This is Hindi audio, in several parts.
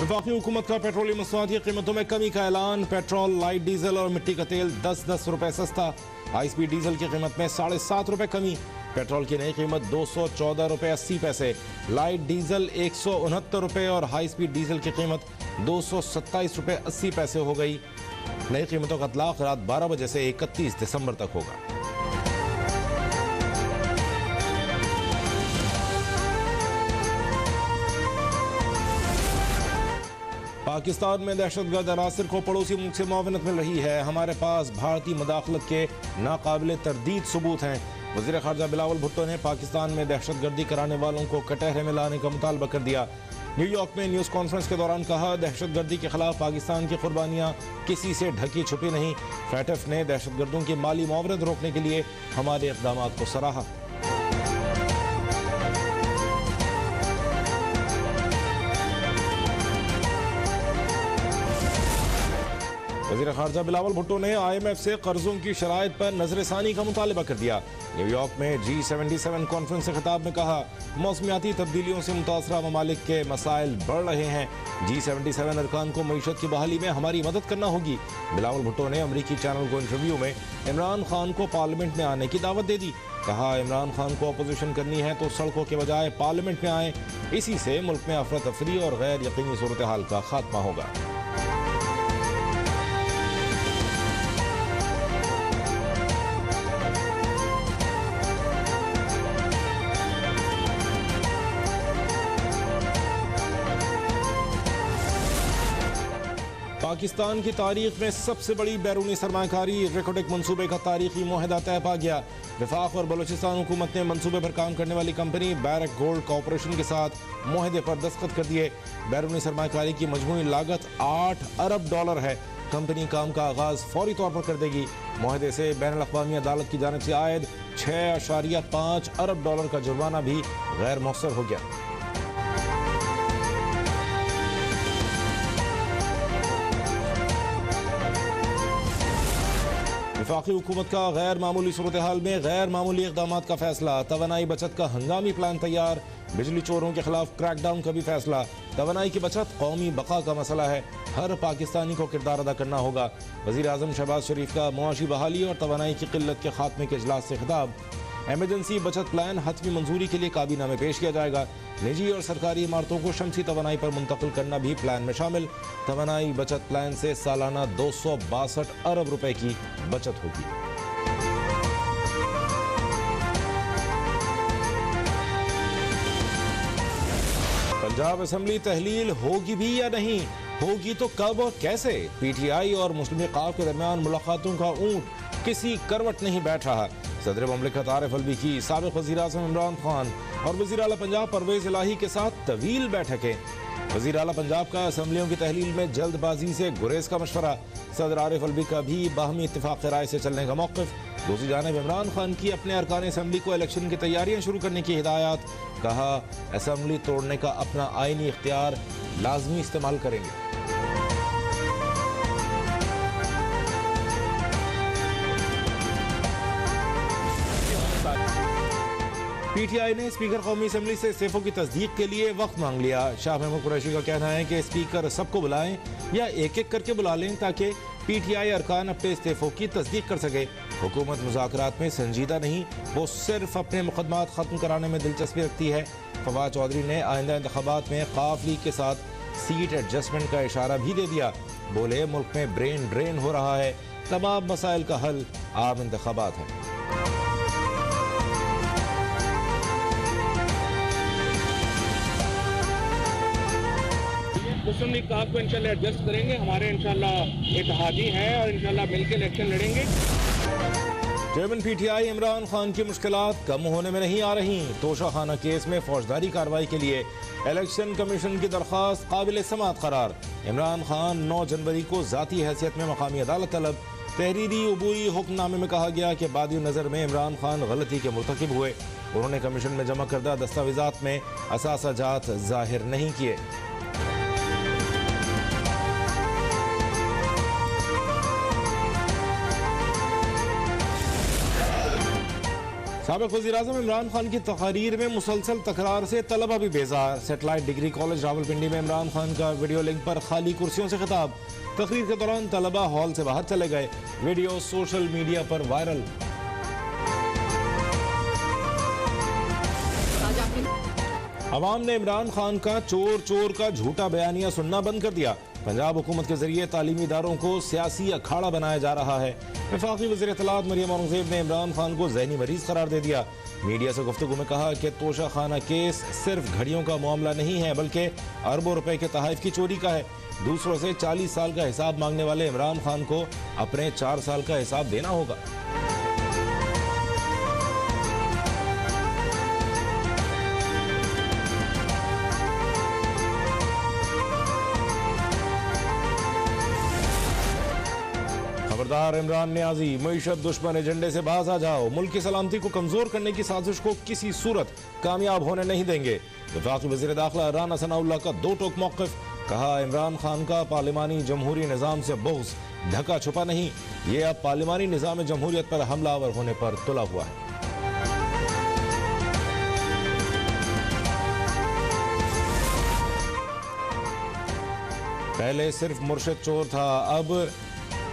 वफाकी हुकूमत का पेट्रोलियम मसनूआत की कीमतों में कमी का ऐलान। पेट्रोल, लाइट डीजल और मिट्टी का तेल 10-10 रुपए सस्ता। हाई स्पीड डीजल की कीमत में 7.5 रुपए कमी। पेट्रोल की नई कीमत 214 रुपए 80 पैसे। लाइट डीजल 169 रुपए और हाई स्पीड डीजल की कीमत 227 रुपए 80 पैसे हो गई। नई कीमतों का इतलाक रात 12 बजे से 31 दिसंबर तक होगा। पाकिस्तान में दहशतगर्द अनासर को पड़ोसी मुल्क से मुआवनत मिल रही है। हमारे पास भारतीय मदाखलत के नाकाबिले तरदीद सबूत हैं। वज़ीर ख़ारजा बिलावल भुट्टो ने पाकिस्तान में दहशतगर्दी कराने वालों को कटहरे में लाने का मुतालबा कर दिया। न्यूयॉर्क में न्यूज़ कॉन्फ्रेंस के दौरान कहा, दहशतगर्दी के खिलाफ पाकिस्तान की कुर्बानियाँ किसी से ढकी छुपी नहीं। फैटफ ने दहशतगर्दों की माली मुआवनत रोकने के लिए हमारे इक़दाम को सराहा। वज़ीर ख़ारजा बिलावल भुट्टो ने IMF से कर्जों की शराइत पर नजरसानी का मुतालबा कर दिया। न्यूयॉर्क में G77 कॉन्फ्रेंस से खिताब में कहा, मौसमियाती तब्दीलियों से मुतासरा ममालिक के मसाइल बढ़ रहे हैं। G77 अरकान को मईशत की बहाली में हमारी मदद करना होगी। बिलावल भुट्टो ने अमरीकी चैनल को इंटरव्यू में इमरान खान को पार्लियामेंट में आने की दावत दे दी। कहा, इमरान खान को अपोजिशन करनी है तो सड़कों के बजाय पार्लियामेंट में आए। इसी से मुल्क में अफरा तफरी और गैर यकीनी सूरत हाल का खात्मा होगा। पाकिस्तान की तारीख में सबसे बड़ी बैरूनी सरमाकारी रेकोडेक मनसूबे का तारीखी मुआहदा तय पा गया। वफाक और बलोचिस्तान हुकूमत ने मनसूबे पर काम करने वाली कंपनी बैरक गोल्ड कॉरपोरेशन के साथ मुआहदे पर दस्तखत कर दिए। बैरूनी सरमाकारी की मजमूई लागत $8 अरब है। कंपनी काम का आगाज फौरी तौर पर कर देगी। मुआहदे से बैनुल-अक़वामी अदालत की जानिब से आयद $6.5 अरब का जुर्माना भी गैर मौसर हो गया। वफाकी हुकूमत का गैर मामूली सूरत हाल में गैर मामूली इक़दाम का फैसला। तवानाई बचत का हंगामी प्लान तैयार। बिजली चोरों के खिलाफ क्रैकडाउन का भी फैसला। तवानाई की बचत कौमी बका का मसला है। हर पाकिस्तानी को किरदार अदा करना होगा। वज़ीर आज़म शहबाज शरीफ का मुआशी बहाली और तवानाई की किल्लत के खात्मे के इजलास से खिताब। एमरजेंसी बचत प्लान हतमी मंजूरी के लिए काबीना में पेश किया जाएगा। निजी और सरकारी इमारतों को शमसी तवानाई पर मुंतकिल करना भी प्लान में शामिल। तवानाई बचत प्लान से सालाना 262 अरब रुपए की बचत होगी। पंजाब असेंबली तहलील होगी भी या नहीं, होगी तो कब और कैसे? PTI और मुस्लिम क़ाफ के दरमियान मुलाकातों का ऊंट किसी करवट नहीं बैठ रहा। सदर ममलिकत आरिफ अलवी की साबिक़ वज़ीर आज़म इमरान खान और वज़ीर आला पंजाब परवेज़ इलाही के साथ तवील बैठकें। वज़ीर आला पंजाब का असम्बलियों की तहलील में जल्दबाजी से गुरेज का मशवरा। सदर आरिफ अलवी का भी बाहमी इत्तिफ़ाक़ राय से चलने का मौक़िफ़। दूसरी जानिब इमरान खान की अपने अरकान असम्बली को इलेक्शन की तैयारियाँ शुरू करने की हिदायत। कहा, असम्बली तोड़ने का अपना आइनी इख्तियार लाजमी इस्तेमाल करेंगे। PTI ने स्पीकर कौमी असम्बली से इस्तीफों की तस्दीक के लिए वक्त मांग लिया। शाह महमूद कुरैशी का कहना है कि स्पीकर सबको बुलाएं या एक एक करके बुला लें ताकि PTI अरकान अपने इस्तीफों की तस्दीक कर सके। हुकूमत मुज़ाकरात में संजीदा नहीं, वो सिर्फ अपने मुकदमात ख़त्म कराने में दिलचस्पी रखती है। फवाद चौधरी ने आइंदा इंतखाबात में ख़ाफ लीग के साथ सीट एडजस्टमेंट का इशारा भी दे दिया। बोले, मुल्क में ब्रेन ड्रेन हो रहा है, तमाम मसाइल का हल आम इंतखाबात है। मुस्लिम लीग काफ को इंशाल्लाह एडजस्ट करेंगे। हमारे इंशाल्लाह इत्तेहादी हैं और इंशाल्लाह मिलकर इलेक्शन लड़ेंगे। चेयरमैन PTI इमरान खान की मुश्किलात कम होने में नहीं आ रही। तोशा खाना केस में फौजदारी कार्रवाई के लिए इलेक्शन कमीशन की दरख्वास्त काबिल समाअत करार। इमरान खान 9 जनवरी को जाती हैसियत में मकामी अदालत तलब। तहरीरी अबूरी हुक्मनामे में कहा गया कि बादी नज़र में इमरान खान गलती के मुर्तकिब हुए। उन्होंने कमीशन में जमा करदा दस्तावेजात में असासाजात जाहिर नहीं किए। साबिक वज़ीर-ए-आज़म इमरान खान की तकरीर में मुसलसल तकरार से तलबा भी बेजार। सेटेलाइट डिग्री कॉलेज रावलपिंडी में इमरान खान का वीडियो लिंक पर खाली कुर्सियों से खिताब। तकरीर के दौरान तलबा हॉल से बाहर चले गए। वीडियो सोशल मीडिया पर वायरल। अवाम ने इमरान खान का चोर चोर का झूठा बयानिया सुनना बंद कर दिया। पंजाब हुकूमत के जरिए तालीमी इदारों को सियासी अखाड़ा बनाया जा रहा है। वफाकी वज़ीर इत्तलात मरियम औरंगज़ेब ने इमरान खान को ज़हनी मरीज करार दे दिया। मीडिया से गुफ्तगू में कहा कि तोशा खाना केस सिर्फ घड़ियों का मामला नहीं है, बल्कि अरबों रुपए के तहफ़ की चोरी का है। दूसरों से 40 साल का हिसाब मांगने वाले इमरान खान को अपने 4 साल का हिसाब देना होगा। खबरदार इमरान नियाजी, मईशत दुश्मन एजेंडे से बाज आ जाओ। मुल्क की सलामती को कमजोर करने की साजिश को किसी सूरत कामयाब होने नहीं देंगे। वफाकी वज़ीर दाखिला राना सनाउल्लाह का दो टोक मौक़िफ़। कहा, इमरान खान का पार्लिमानी जमहूरी निज़ाम से बुग़्ज़ ढका छुपा नहीं, ये अब पार्लिमानी निज़ाम जमहूरियत पर हमलावर होने पर तुला हुआ है। पहले सिर्फ मुर्शिद चोर था,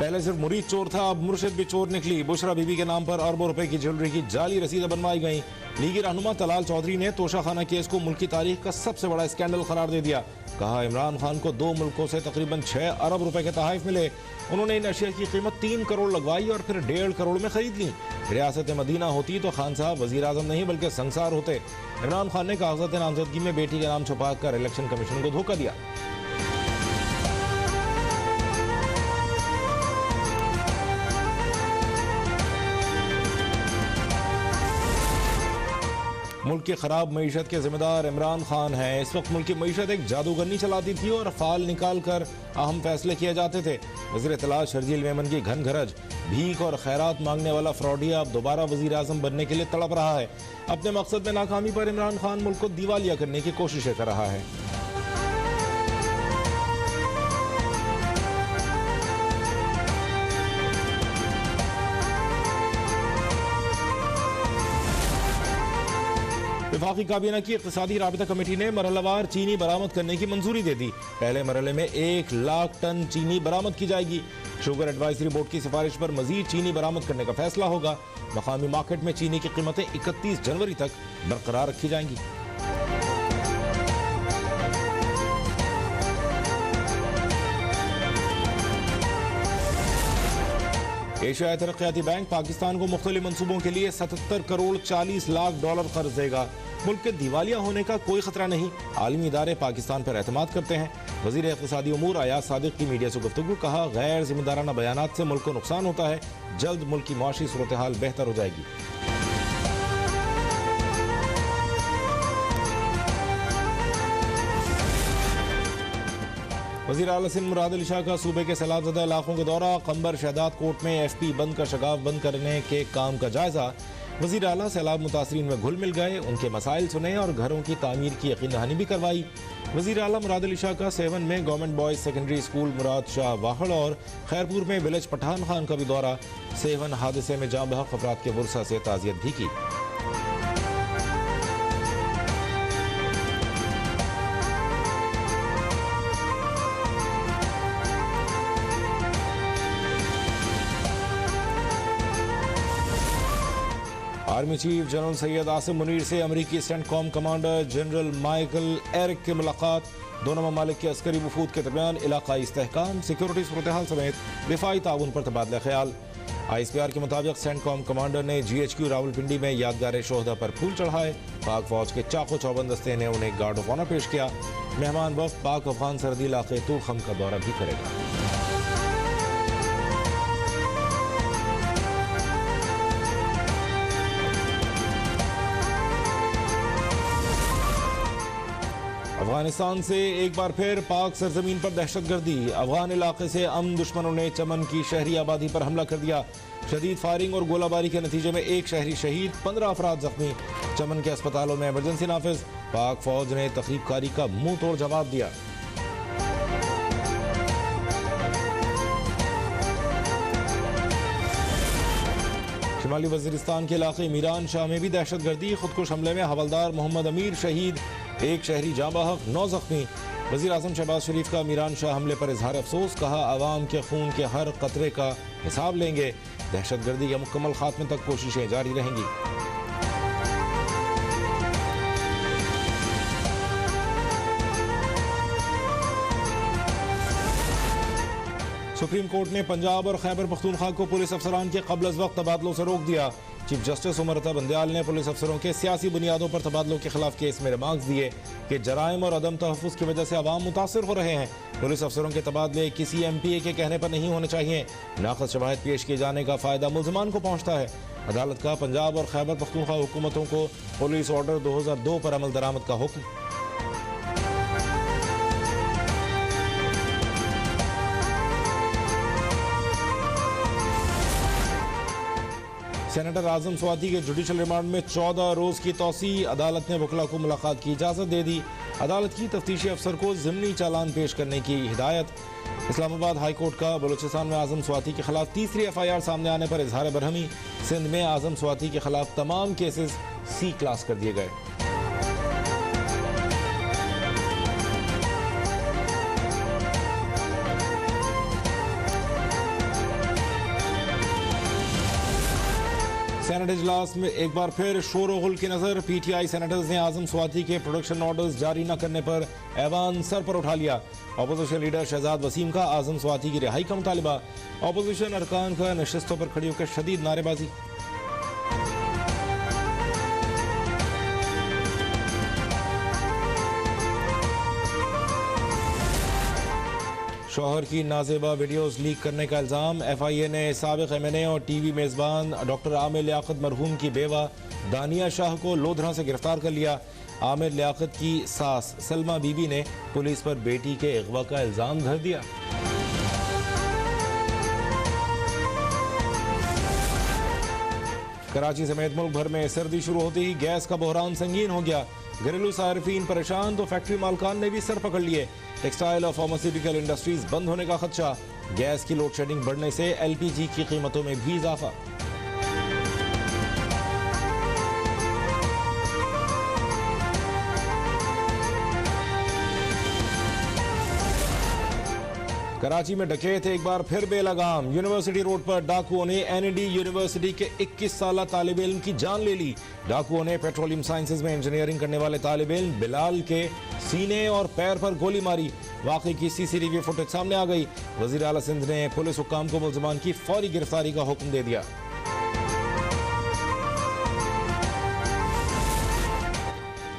पहले सिर्फ मुरीद चोर था, अब मुर्शिद भी चोर निकली। बुशरा बीबी के नाम पर अरबों रुपए की ज्वेलरी की जाली रसीदें बनवाई गई। लीगी रहनुमा तलाल चौधरी ने तोशा खाना केस को मुल्क की तारीख का सबसे बड़ा स्कैंडल करार दे दिया। कहा, इमरान खान को 2 मुल्कों से तकरीबन 6 अरब रुपए के तहफ़ मिले। उन्होंने इन अशिया की कीमत 3 करोड़ लगवाई और फिर 1.5 करोड़ में खरीद ली। रियासत मदीना होती तो खान साहब वज़ीर आज़म नहीं बल्कि संसार होते। इमरान खान ने कागजात नामजदगी में बेटी का नाम छुपा कर इलेक्शन कमीशन को धोखा दिया। मुल्क की खराब मईशत के जिम्मेदार इमरान खान हैं। इस वक्त मुल्क की मईशत एक जादूगरनी चलाती थी और फाल निकाल कर अहम फैसले किए जाते थे। वज़ीर इत्तलात शर्जील मेमन की घन घरज भीख और खैरात मांगने वाला फ्रॉडिया अब दोबारा वज़ीर आज़म बनने के लिए तड़प रहा है। अपने मकसद में नाकामी पर इमरान खान मुल्क को दिवालिया करने की कोशिशें कर रहा है। वफाकी काबीना की इक़्तिसादी राबिता कमेटी ने मरहलावार चीनी बरामद करने की मंजूरी दे दी। पहले मरहले में 1 लाख टन चीनी बरामद की जाएगी। शुगर एडवाइजरी बोर्ड की सिफारिश पर मजीद चीनी बरामद करने का फैसला होगा। मकामी मार्केट में चीनी की कीमतें 31 जनवरी तक बरकरार रखी जाएंगी। एशियाई तरक्याती बैंक पाकिस्तान को मुख्तलिफ मंसूबों के लिए 77 करोड़ 40 लाख डॉलर कर्ज देगा। मुल्क के दिवालिया होने का कोई खतरा नहीं, आलमी इदारे पाकिस्तान पर एतमाद करते हैं। वज़ीर इक़्तिसादी उमूर अयाज सादिक की मीडिया से गुफ्तगू। कहा, गैर जिम्मेदाराना बयानात से मुल्क को नुकसान होता है, जल्द मुल्क की मुआशी सूरत हाल बेहतर हो जाएगी। वज़ीर आला सिंध मुराद अली शाह का सूबे के सैलाबज़दा इलाकों के दौरा। कंबर शहदाद कोट में FP बंद का शगाफ बंद करने के काम का जायजा। वज़ीर आला सैलाब मुतासरीन में घुल मिल गए, उनके मसाइल सुने और घरों की तामीर की यकीन दहानी भी करवाई। वज़ीर आला मुराद अली शाह का 7 में गवर्नमेंट बॉयज़ सेकेंडरी स्कूल मुराद शाह वाहड़ और खैरपुर में विलेज पठान खान का भी दौरा। 7 हादसे में जाँ बहक अफराद के वर्सा से ताज़ियत भी की। Army chief general Syed Asim Munir से अमरीकी CENTCOM commander general Michael Erik की मुलाकात। दोनों ममालिक के अस्करी वफूद के दरमियान इलाकाई इस्तेहकाम, सिक्योरिटी सूरत हाल समेत दिफाई ताउन पर तबादला ख्याल। ISPR के मुताबिक सेंटकॉम कमांडर ने GHQ रावलपिंडी में यादगार शोहदा पर फूल चढ़ाए। पाक फौज के चाको चौबंद दस्ते ने उन्हें गार्ड ऑफ ऑनर पेश किया। मेहमान वफ्द पाक अफगान सरहदी इलाके तूखम का दौरा भी करेगा। अफगानिस्तान से एक बार फिर पाक सरजमीन पर दहशतगर्दी। अफगान इलाके से अमन दुश्मनों ने चमन की शहरी आबादी पर हमला कर दिया। शदीद फायरिंग और गोलाबारी के नतीजे में 1 शहरी शहीद, 15 अफराद जख्मी। चमन के अस्पतालों में इमरजेंसी नाफिज। पाक फौज ने तखरीबकारी का मुंह तोड़ जवाब दिया। शुमाली वजीरिस्तान के इलाके मीरान शाह में भी दहशतगर्दी, खुदकुश हमले में हवलदार मोहम्मद अमीर शहीद, एक शहरी जाँ बहक, 9 जख्मी। वज़ीर आज़म शहबाज शरीफ का मीरान शाह हमले पर इजहार अफसोस, कहा आवाम के खून के हर कतरे का हिसाब लेंगे, दहशतगर्दी के मुकम्मल खात्मे तक कोशिशें जारी रहेंगी। सुप्रीम कोर्ट ने पंजाब और खैबर पख्तूनख्वा को पुलिस अफसरान के कब्ल अज़ वक्त तबादलों से रोक दिया। चीफ जस्टिस उमर अता बंदयाल ने पुलिस अफसरों के सियासी बुनियादों पर तबादलों के खिलाफ केस में रिमार्क्स दिए कि जराइम और अदम तहफ़्फ़ुज़ की वजह से अवाम मुतासर हो रहे हैं। पुलिस अफसरों के तबादले किसी MPA के कहने पर नहीं होने चाहिए। नाक़द शवाहिद पेश किए जाने का फ़ायदा मुल्ज़िमान को पहुँचता है। अदालत का पंजाब और खैबर पख्तूनख्वा हुकूमतों को पुलिस ऑर्डर 2002 पर अमल दरामद का हुक्म। सेनेटर आजम स्वाति के जुडिशल रिमांड में 14 रोज की तौसी, अदालत ने वकला को मुलाकात की इजाज़त दे दी। अदालत की तफ्तीशी अफसर को ज़िमनी चालान पेश करने की हिदायत। इस्लामाबाद हाई कोर्ट का बलूचिस्तान में आजम स्वाति के खिलाफ तीसरी FIR सामने आने पर इजहार बरहमी, सिंध में आजम स्वाति के खिलाफ तमाम केसेस C क्लास कर दिए गए। सेनेट इजलास में एक बार फिर शोर गुल की नजर। PTI सेनेटर्स ने आजम स्वाति के प्रोडक्शन ऑर्डर्स जारी न करने पर ऐवान सर पर उठा लिया। अपोजिशन लीडर शहजाद वसीम का आजम स्वाति की रिहाई का मुतालिबा। अपोजिशन अरकान का नशिस्तों पर खड़ी होकर शदीद नारेबाजी। शौहर की नाजेबा वीडियोस लीक करने का इल्ज़ाम। FIA ने साबिक MNA और TV मेज़बान डॉक्टर आमिर लियाकत मरहूम की बेवा दानिया शाह को लोधरा से गिरफ्तार कर लिया। आमिर लियाकत की सास सलमा बीबी ने पुलिस पर बेटी के अगवा का इल्ज़ाम धर दिया। कराची समेत मुल्क भर में सर्दी शुरू होते ही गैस का बहरान संगीन हो गया। घरेलू सार्फिन परेशान तो फैक्ट्री मालकान ने भी सर पकड़ लिए। टेक्सटाइल और फार्मास्यूटिकल इंडस्ट्रीज बंद होने का खदशा। गैस की लोड शेडिंग बढ़ने से LPG की कीमतों में भी इजाफा। कराची में डकैत एक बार फिर बेलगाम। यूनिवर्सिटी रोड पर डाकुओं ने NED यूनिवर्सिटी के 21 साला तालिब इल्म की जान ले ली। डाकुओं ने पेट्रोलियम साइंसेज में इंजीनियरिंग करने वाले तालिब इल्म बिलाल के सीने और पैर पर गोली मारी। वाक़े की CCTV फुटेज सामने आ गई। वज़ीर आला सिंध ने पुलिस हुक्काम को मुल्ज़िमान की फौरी गिरफ्तारी का हुक्म दे दिया।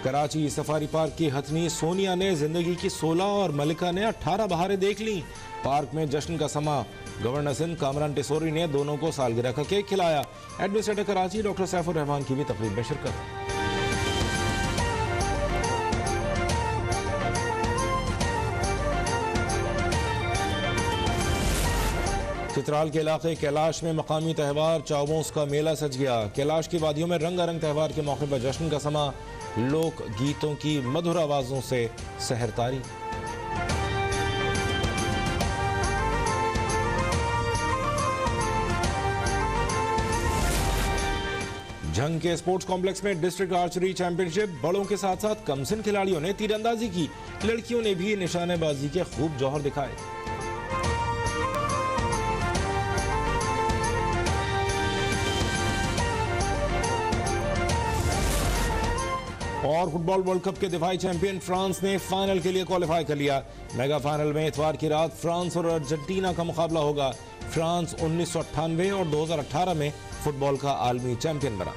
कराची सफारी पार्क की हथनी सोनिया ने जिंदगी की 16 और मलिका ने 18 बहारें देख ली। पार्क में जश्न का समा। गवर्नर सिंध कामरान टिसोरी ने दोनों को सालगिरह का केक खिलाया। एडमिनिस्ट्रेटर कराची डॉक्टर सैफुर रहमान की भी तकरीब में शिरकत। चित्राल के इलाके कैलाश में मकामी त्यौहार चावोस का मेला सज गया। कैलाश की वादियों में रंगारंग त्यौहार के मौके पर जश्न का समा। लोक गीतों की मधुर आवाजों से सहरतारी। झंग के स्पोर्ट्स कॉम्प्लेक्स में डिस्ट्रिक्ट आर्चरी चैंपियनशिप। बड़ों के साथ साथ कमसिन खिलाड़ियों ने तीरंदाजी की। लड़कियों ने भी निशानेबाजी के खूब जौहर दिखाए। और फुटबॉल वर्ल्ड कप के दिफाई चैंपियन फ्रांस ने फाइनल के लिए क्वालिफाई कर लिया। मेगा फाइनल में इतवार की रात फ्रांस और अर्जेंटीना का मुकाबला होगा। फ्रांस 1998 और 2018 में फुटबॉल का आलमी चैंपियन बना।